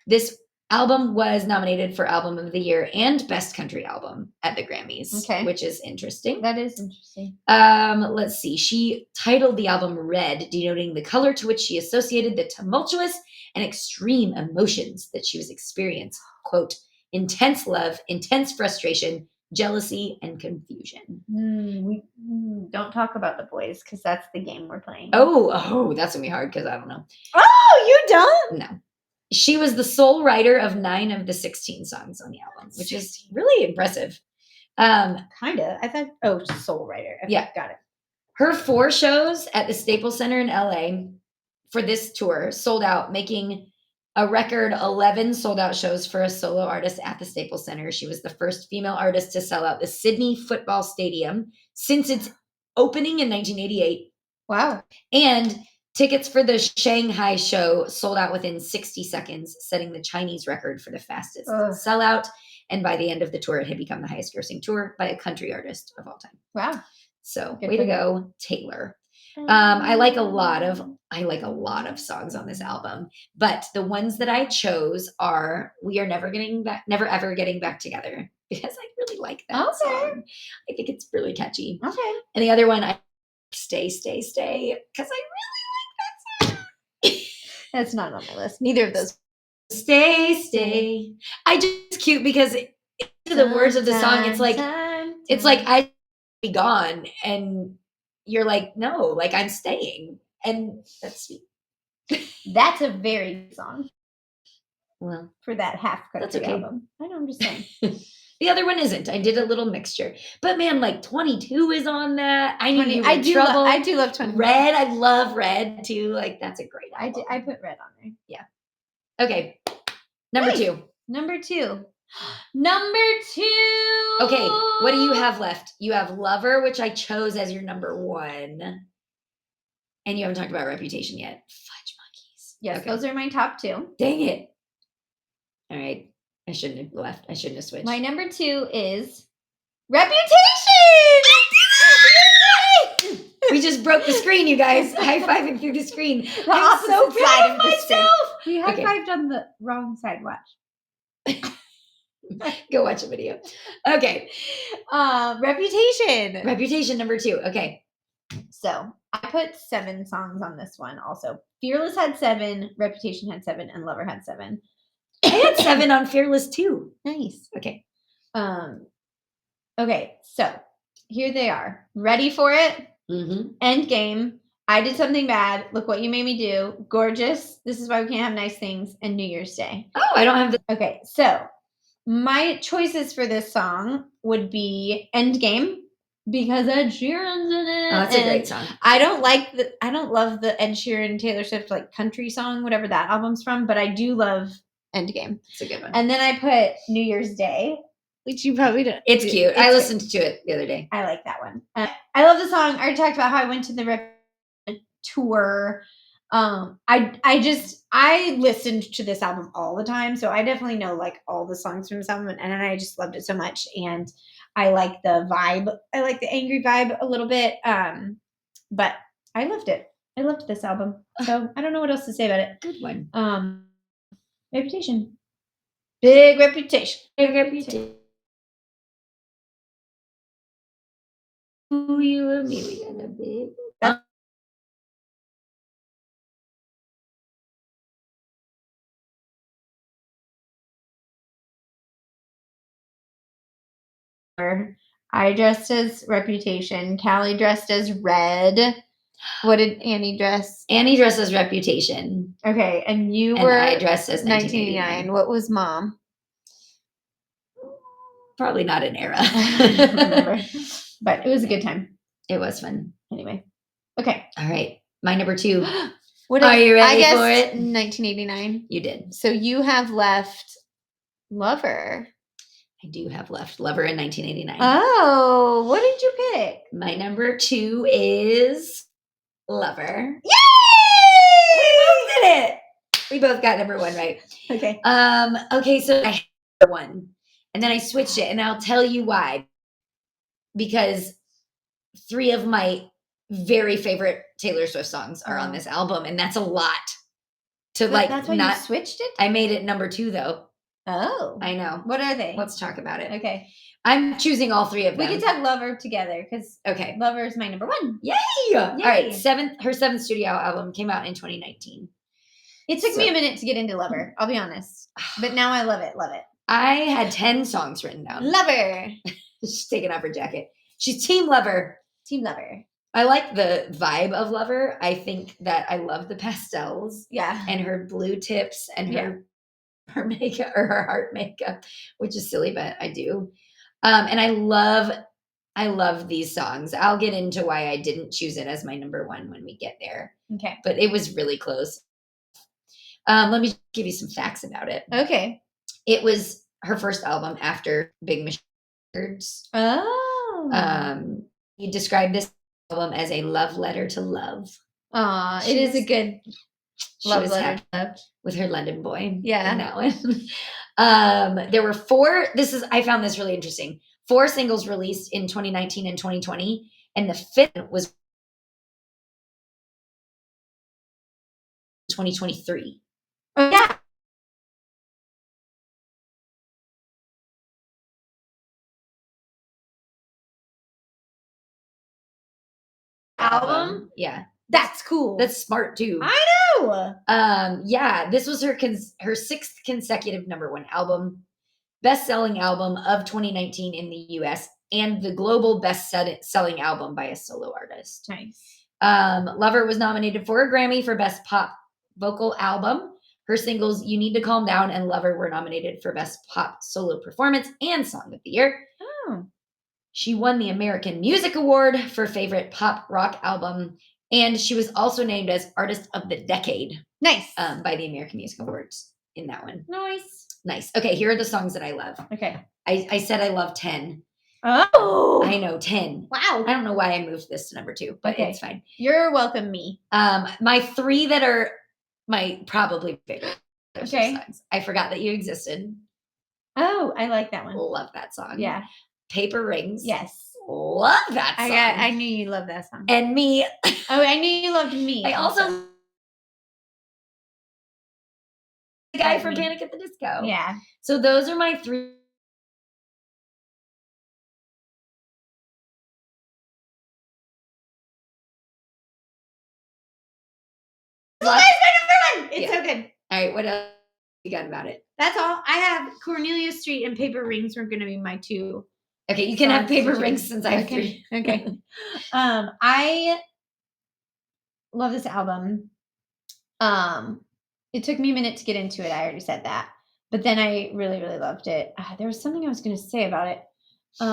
This album was nominated for Album of the Year and Best Country Album at the Grammys, which is interesting. That is interesting. Let's see. She titled the album Red, denoting the color to which she associated the tumultuous and extreme emotions that she was experiencing. Quote, intense love, intense frustration, jealousy, and confusion. We don't talk about the boys because that's the game we're playing. Oh, that's going to be hard because I don't know. Oh, you don't? No. She was the sole writer of 9 of the 16 songs on the album, which is really impressive. Kind of. I thought, sole writer. Okay, yeah. Got it. Her 4 shows at the Staples Center in LA for this tour sold out, making a record 11 sold out shows for a solo artist at the Staples Center. She was the first female artist to sell out the Sydney Football Stadium since its opening in 1988. Wow. And tickets for the Shanghai show sold out within 60 seconds, setting the Chinese record for the fastest sellout. And by the end of the tour, it had become the highest grossing tour by a country artist of all time. Wow. So way to go, Taylor. I like a lot of songs on this album, but the ones that I chose are "We Are Never Ever Getting Back Together" because I really like that song. I think it's really catchy. Okay. And the other one, I "Stay, Stay, Stay" because I really like that song. That's not on my list. Neither of those. Stay, stay. I just cute because the words of the song, it's like I be gone, and you're like, no, like I'm staying, and that's sweet. That's a very good song. Well, for that half country album. I know, I'm just saying. The other one isn't. I did a little mixture, but man, like 22 is on that. I knew you were in trouble. I do love 22. Red. I love Red too. Like that's a great album. I put Red on there. Yeah. Okay. Number 2. Number 2. Number 2. Okay. What do you have left? You have Lover, which I chose as your number 1. And you haven't talked about Reputation yet. Fudge monkeys. Yes, those are my top 2. Dang it. All right. I shouldn't have left. I shouldn't have switched. My number 2 is Reputation. We just broke the screen, you guys. High-fiving through the screen. I'm so proud of myself. We high-fived on the wrong side. Watch. Go watch a video. Okay. Reputation number 2. Okay. So I put 7 songs on this one also. Fearless had 7, Reputation had 7, and Lover had 7. I had 7 on Fearless too. Nice. Okay. Okay, so here they are. Ready for it? Mm-hmm. Endgame. I Did Something Bad. Look What You Made Me Do. Gorgeous. This Is Why We Can't Have Nice Things. And New Year's Day. Oh, I don't have the. Okay, so my choices for this song would be Endgame because Ed Sheeran's in it. Oh, that's a great song. I don't love the Ed Sheeran Taylor Swift like country song, whatever that album's from, but I do love Endgame. It's a good one. And then I put New Year's Day, which you probably don't. It's cute. I listened to it the other day. I like that one. I love the song. I already talked about how I went to the tour. I listened to this album all the time, so I definitely know like all the songs from this album, and I just loved it so much. And I like the vibe. I like the angry vibe a little bit. But I loved it. I loved this album. So I don't know what else to say about it. Good one. Reputation. Big Reputation. Big Reputation. Who you and me, we got a big. I dressed as Reputation. Callie dressed as Red. What did Annie dress? Annie dressed as Reputation. Okay, and you And were I dressed as 1989. What was Mom? Probably not an era. I don't remember. But it was a good time. It was fun. Anyway. Okay. All right. My number 2. Are you ready for it? 1989. You did. So you have left Lover. I do have left Lover in 1989. Oh, what did you pick? My number 2 is Lover. Yay! We both did it. We both got number 1 right. Okay. Okay, so I had number 1. And then I switched it, and I'll tell you why. Because 3 of my very favorite Taylor Swift songs are on this album, and that's a lot to That's why you switched it? I made it number 2 though. Oh. I know. What are they? Let's talk about it. Okay. I'm choosing all 3 of them. We can talk Lover together because okay. Lover is my number 1. Yay! All right. Her 7th studio album came out in 2019. It took me a minute to get into Lover, I'll be honest. But now I love it. Love it. I had 10 songs written down. Lover. She's taking off her jacket. She's Team Lover. Team Lover. I like the vibe of Lover. I think that I love the pastels. Yeah. And her blue tips and her makeup or her heart makeup, which is silly, but I do. And I love these songs. I'll get into why I didn't choose it as my number 1 when we get there. Okay. But it was really close. Let me give you some facts about it. Okay. It was her first album after Big Machine Records. Oh. He described this album as a love letter to love. It is a good love letter to love. With her London boy. Yeah. In that one. There were 4, I found this really interesting. 4 singles released in 2019 and 2020, and the 5th was 2023. Oh, yeah. Album? Yeah. That's cool. That's smart too. I know. Yeah, this was her 6th consecutive number 1 album, best-selling album of 2019 in the US, and the global best-selling album by a solo artist. Nice. Lover was nominated for a Grammy for Best Pop Vocal Album. Her singles You Need to Calm Down and Lover were nominated for Best Pop Solo Performance and Song of the Year. Oh. She won the American Music Award for Favorite Pop Rock Album, and she was also named as Artist of the Decade. Nice. By the American Music Awards in that one. Nice. Okay, here are the songs that I love. Okay. I said I love 10. Oh. I know, 10. Wow. I don't know why I moved this to number 2, but it's fine. You're welcome, me. My 3 that are my probably favorite songs. I Forgot That You Existed. Oh, I like that one. Love that song. Yeah. Paper Rings. Yes. Love that song. I knew you loved that song. And Me. Oh, I knew you loved Me. I also the guy from Panic at the Disco. Yeah. So those are my 3. That's my number 1. It's so good. All right, what else you got about it? That's all. I have Cornelia Street and Paper Rings were going to be my 2. Okay, you can have Paper Rings since I have 3. Okay. I love this album. It took me a minute to get into it. I already said that. But then I really, really loved it. There was something I was going to say about it. I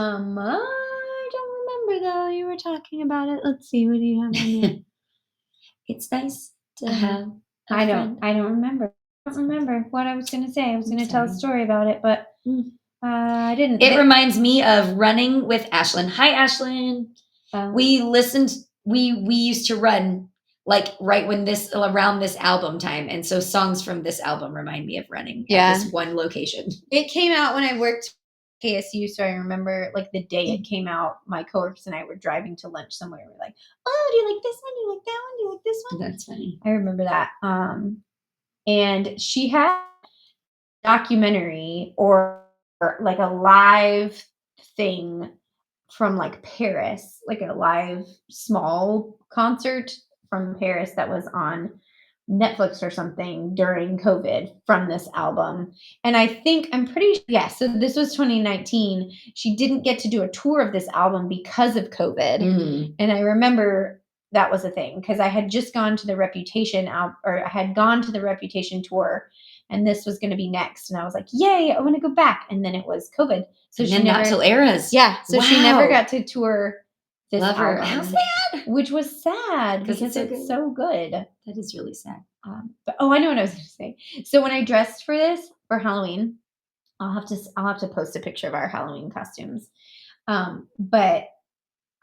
don't remember though. You were talking about it. Let's see. What do you have on here? It's nice to have I don't remember. I don't remember what I was going to say. I was going to tell a story about it, but I didn't. It reminds me of running with Ashlyn. Hi, Ashlyn. We listened. We used to run like right when around this album time, and so songs from this album remind me of running at this one location. It came out when I worked KSU, so I remember like the day it came out. My coworkers and I were driving to lunch somewhere. We're like, "Oh, do you like this one? Do you like that one? Do you like this one?" That's funny. I remember that. And she had a documentary or like a live thing from like Paris, like a live small concert from Paris that was on Netflix or something during COVID from this album. And I'm pretty yeah, so this was 2019. She didn't get to do a tour of this album because of COVID. Mm. And I remember that was a thing because I had just gone to the Reputation or I had gone to the Reputation tour and this was going to be next. And I was like, yay, I want to go back. And then it was COVID. So And she then never, not till Eras. yeah. So she never Wow. got to tour this Lover. album. How sad. Which was sad 'Cause because it's it's so so good. That is really sad. But I know what I was going to say. So when I dressed for this for Halloween, I'll have to post a picture of our Halloween costumes. But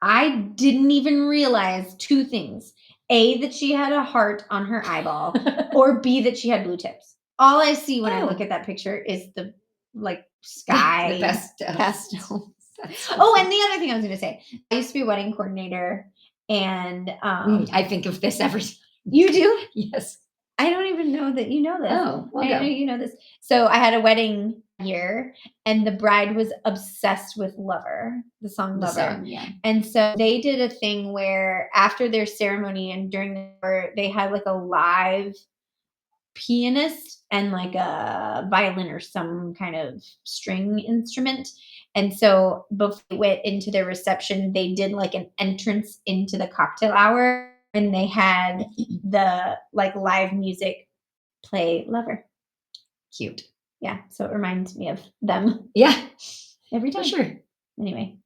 I didn't even realize two things: A, that she had a heart on her eyeball, or B, that she had blue tips. All I see when I look at that picture is the like sky, The best pastel. So Oh, and the other thing I was going to say: I used to be a wedding coordinator, and I think of this every time. You do? Yes. I don't even know that you know this. Oh, well, I know you know this. So I had a wedding here, and the bride was obsessed with Lover, the song The Lover. song, yeah. And so they did a thing where after their ceremony and during they had like a live pianist and like a violin or some kind of string instrument. And so before they went into their reception, they did like an entrance into the cocktail hour and they had the like live music play Lover. Cute. Yeah. So it reminds me of them. Yeah. Every time. For sure. Anyway.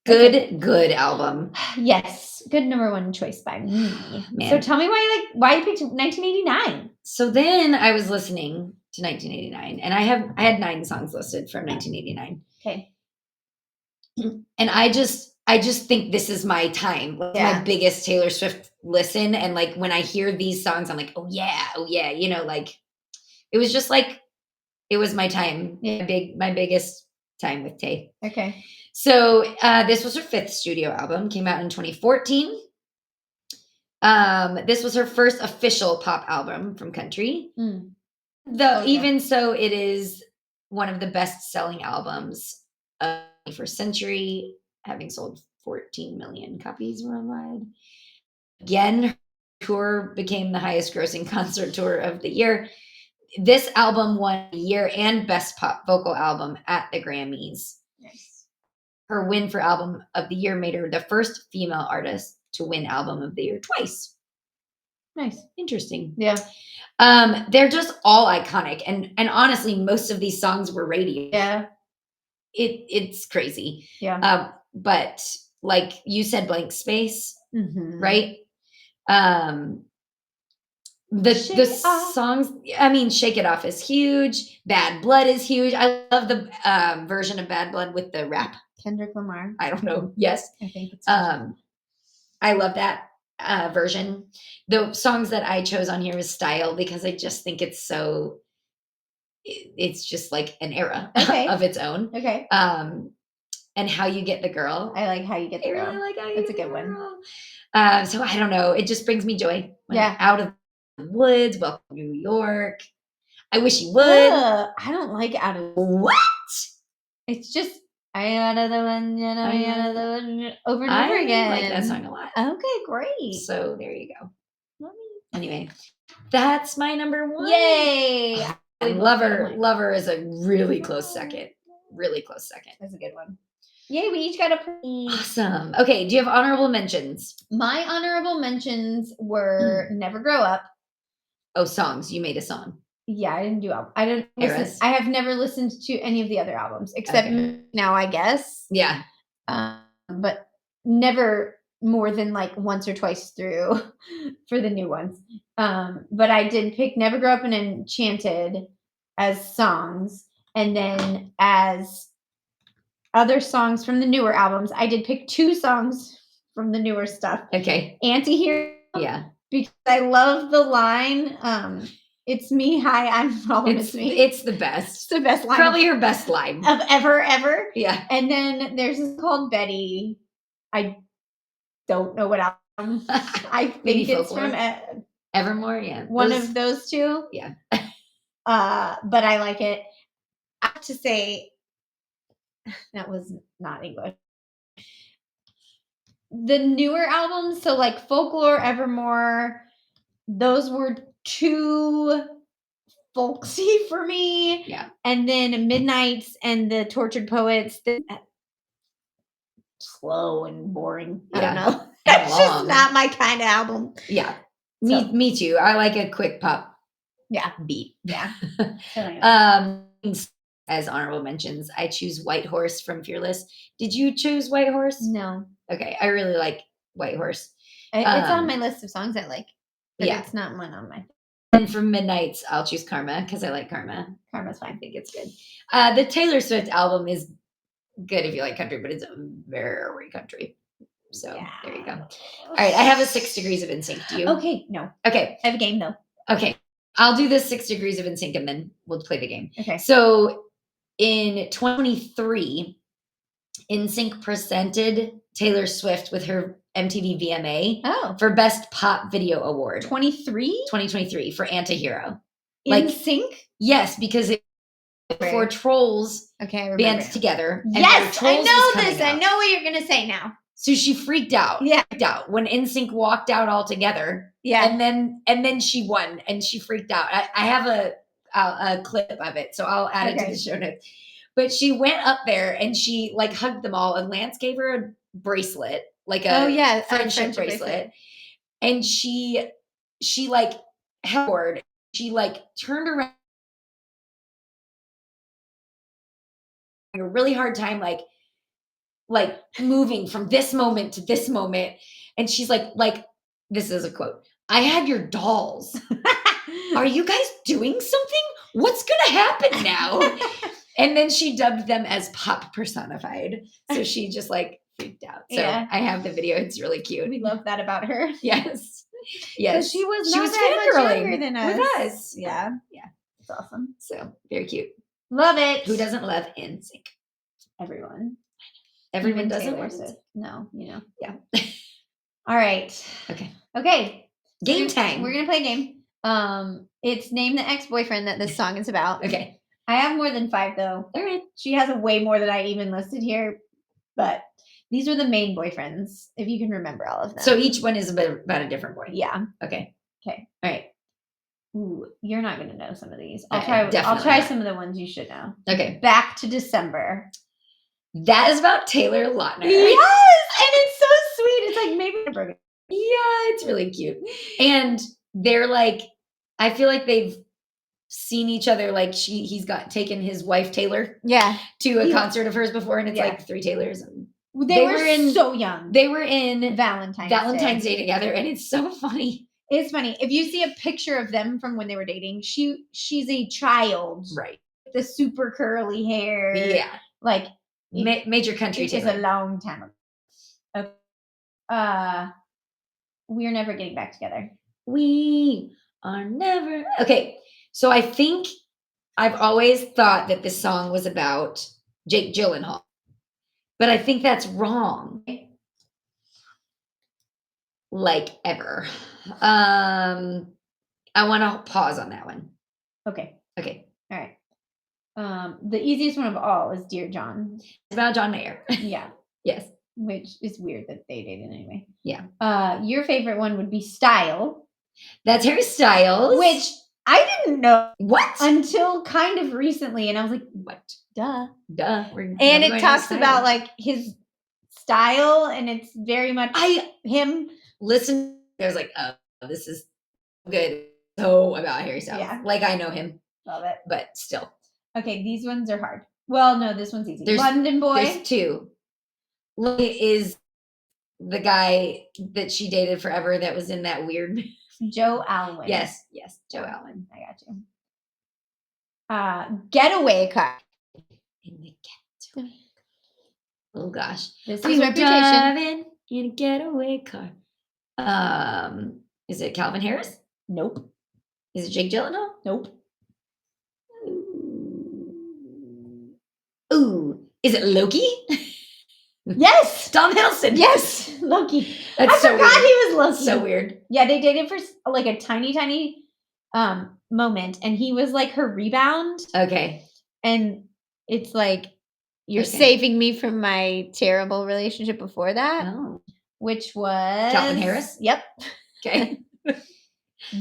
Good album. Yes. Good number one choice by me. Man. So tell me why you picked 1989. So then I was listening to 1989 and I had 9 songs listed from 1989. Okay. And I just think this is my time. My biggest Taylor Swift listen. And like when I hear these songs, I'm like, oh yeah. You know, like it was just like it was my time. Yeah. My biggest time with Tay. Okay. So this was her 5th studio album, came out in 2014. This was her first official pop album from country. Though even so, it is one of the best-selling albums of the 21st century, having sold 14 million copies worldwide. Again, her tour became the highest-grossing concert tour of the year. This album won year and best pop vocal album at the Grammys. Nice. Her win for album of the year made her the first female artist to win album of the year twice. Nice. Interesting. Yeah. They're just all iconic. And honestly, most of these songs were radio. Yeah. It's crazy. Yeah. But like you said, Blank Space, right? The songs, I mean, Shake It Off is huge. Bad Blood is huge. I love the version of Bad Blood with the rap. Kendrick Lamar. I don't know. Yes. I think it's I love that version. The songs that I chose on here was Style because I just think it's so it's just like an era of its own. Okay. And How You Get the Girl. I like How You Get the Girl. I really like How You That's Get a good one. So I don't know. It just brings me joy. Yeah. Out of the Woods, Welcome to New York. I Wish You Would. I don't like Out of What? It's just I out of the one, you know, out of the one over and over again. I like that song a lot. Okay, great. So there you go. Anyway, that's my number 1. Yay! And Lover is a really close second. Really close second. That's a good one. Yay, we each got a Awesome. Okay, do you have honorable mentions? My honorable mentions were Never Grow Up. Oh, songs. You made a song. Yeah, I didn't do album. I didn't listen. I have never listened to any of the other albums except now, I guess. Yeah. But never more than like once or twice through for the new ones. But I did pick Never Grow Up and Enchanted as songs. And then as other songs from the newer albums, I did pick 2 songs from the newer stuff. Okay. Anti-Hero. Yeah. Because I love the line, it's me, hi, I'm the problem, it's me. It's the best. It's the best line. Probably her best line. Of ever. Yeah. And then there's this called Betty. I don't know what album. I think it's from Evermore, yeah. One of those 2. Yeah. But I like it. I have to say, that was not English. The newer albums, so like Folklore, Evermore, those were too folksy for me. Yeah. And then Midnights and the Tortured Poets, slow and boring. I don't know. And It's long. just not my kind of album. Yeah. So- Me too. I like a quick pop beat. Yeah. So anyway. As honorable mentions, I choose White Horse from Fearless. Did you choose White Horse? No. Okay. I really like White Horse. It's on my list of songs I like. But Yeah. it's not one on my. And from Midnights, I'll choose Karma because I like Karma. Karma's I fine. think it's good. The Taylor Swift album is good if you like country, but it's very country. So there you go. All right. I have a 6 Degrees of NSYNC. Do you? Okay. No. Okay. I have a game though. Okay. I'll do the 6 Degrees of NSYNC and then we'll play the game. Okay. So in 2023, NSYNC presented Taylor Swift with her MTV VMA for Best Pop Video Award. 2023 for Antihero. In sync? Yes, because it before Trolls band together. Yes, I know this. I know what you're going to say now. So she freaked out. Yeah. Freaked out when NSYNC walked out all together. Yeah. And then she won and she freaked out. I have a clip of it, so I'll add it to the show notes. But she went up there and she like hugged them all, and Lance gave her a bracelet, like a friendship bracelet. And she like held, she like turned around a really hard time, like moving from this moment to this moment. And she's like, this is a quote. I had your dolls. Are you guys doing something? What's going to happen now? And then she dubbed them as pop personified. So she just like freaked out. So I have the video. It's really cute. We love that about her. Yes. Yes. She was that much younger than us. With us. Yeah. Yeah. It's awesome. So very cute. Love it. Who doesn't love NSYNC? Everyone. Everyone Even doesn't Taylor love Swift. it. No, you know. Yeah. All right. Okay. Game time. We're gonna play a game. It's Name the Ex-Boyfriend that this song is about. Okay. I have more than 5 though. All right. She has a way more than I even listed here, but these are the main boyfriends, if you can remember all of them. So each one is about a different boy. Yeah. Okay. Okay. All right. Ooh, you're not gonna know some of these. Okay, I'll try some of the ones you should know. Okay. Back to December. That is about Taylor Lautner. Yes, and it's so sweet. It's like maybe a burger. Yeah, it's really cute. And they're like, I feel like they've seen each other. Like he's taken his wife Taylor, to a concert of hers before, and it's like 3 Taylors. And they were so young. They were in Valentine's Day together, and it's so funny. It's funny if you see a picture of them from when they were dating. She's a child, right? The super curly hair, like. Major country It is a long time ago. Okay. We are never getting back together. We are never. Okay. So I think I've always thought that this song was about Jake Gyllenhaal, but I think that's wrong. Like ever. I want to pause on that one. Okay. All right. The easiest one of all is Dear John. It's about John Mayer. Yeah. Yes. Which is weird that they dated anyway. Yeah. Your favorite one would be Style. That's Harry Styles. Which I didn't know. What? Until kind of recently. And I was like, what? Duh. And it talks about like his style, and it's very much him. Listen, I was like, oh, this is good. So about Harry Styles. Yeah. Like I know him. Love it. But still. Okay, these ones are hard. Well, no, this one's easy. There's London Boy. There's 2. Is the guy that she dated forever that was in that weird Joe Alwyn. Yes, Joe Alwyn. I got you. Getaway Car. In the getaway. Oh gosh. This is Reputation. In a getaway car. Is it Calvin Harris? Nope. Is it Jake Gyllenhaal? Nope. Ooh. Is it Loki? Yes. Tom Hiddleston. Yes. Loki. That's I so forgot weird. he was Loki. So weird. Yeah, they dated for like a tiny moment, and he was like her rebound. Okay. And it's like, you're saving me from my terrible relationship before that. Oh. Which was Calvin Harris? Yep. Okay.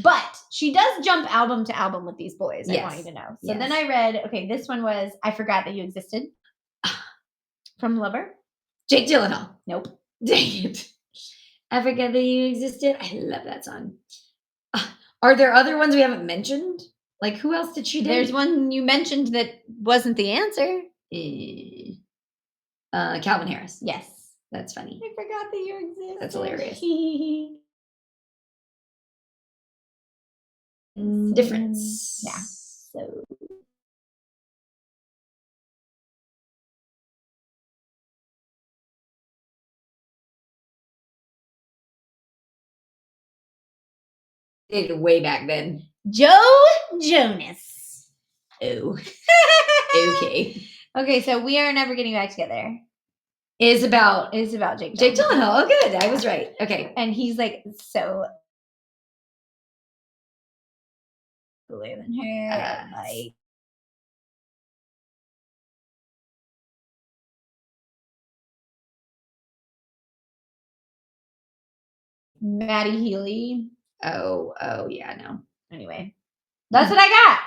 But she does jump album to album with these boys. I want you Yes. to know. So Yes. then I read, okay, this one was I Forgot That You Existed from Lover. Jake Gyllenhaal. Nope. Dang it. I Forget That You Existed. I love that song. Are there other ones we haven't mentioned? Like, who else did she date? There's one you mentioned that wasn't the answer. Calvin Harris. Yes. That's funny. I forgot that you existed. That's hilarious. So, Difference. yeah. So Dated way back then. Joe Jonas. Oh. Okay. Okay, so We Are Never Getting Back Together. Is about It's about Jake Gyllenhaal. Jake Gyllenhaal. Oh, good. I was right. Okay. And he's like so cooler than her. And like Maddie Healy. Oh, yeah, no. Anyway, that's what I got.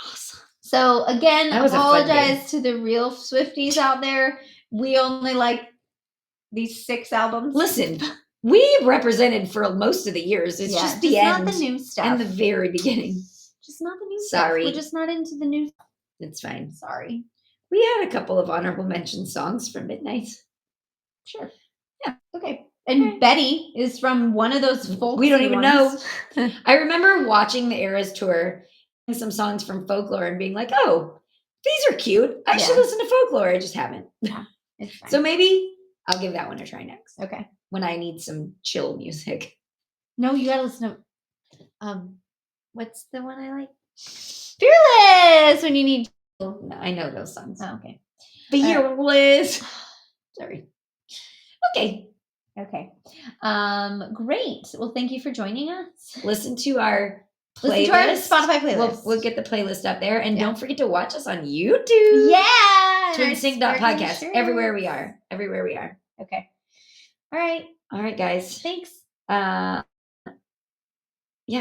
Awesome. So again, That was a fun day. apologize to the real Swifties out there. We only like these 6 albums. Listen, we represented for most of the years. It's just the end. Not the new stuff. And the very beginning. Just not the new Sorry. stuff. We're just not into the new stuff. It's fine. Sorry. We had a couple of honorable mention songs from Midnight. Sure. Yeah. Okay. And Betty is from one of those folksy We don't even ones. know. I remember watching the Eras tour, some songs from Folklore and being like, oh, these are cute. I should listen to Folklore. I just haven't. Yeah, it's fine. So maybe I'll give that one a try next. Okay. When I need some chill music. No, you gotta listen to what's the one I like? Fearless when you need No, I know those songs. Oh, okay. Fearless. Sorry. Okay. Okay. Great. Well, thank you for joining us. Listen to our playlist. Listen to our Spotify playlist. We'll get the playlist up there. And don't forget to watch us on YouTube. Yeah. TwiNSYNC.podcast. Everywhere we are. Everywhere we are. Okay. All right, guys. Thanks. Yeah,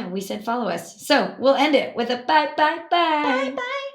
we said follow us. So we'll end it with a bye, bye, bye. Bye, bye.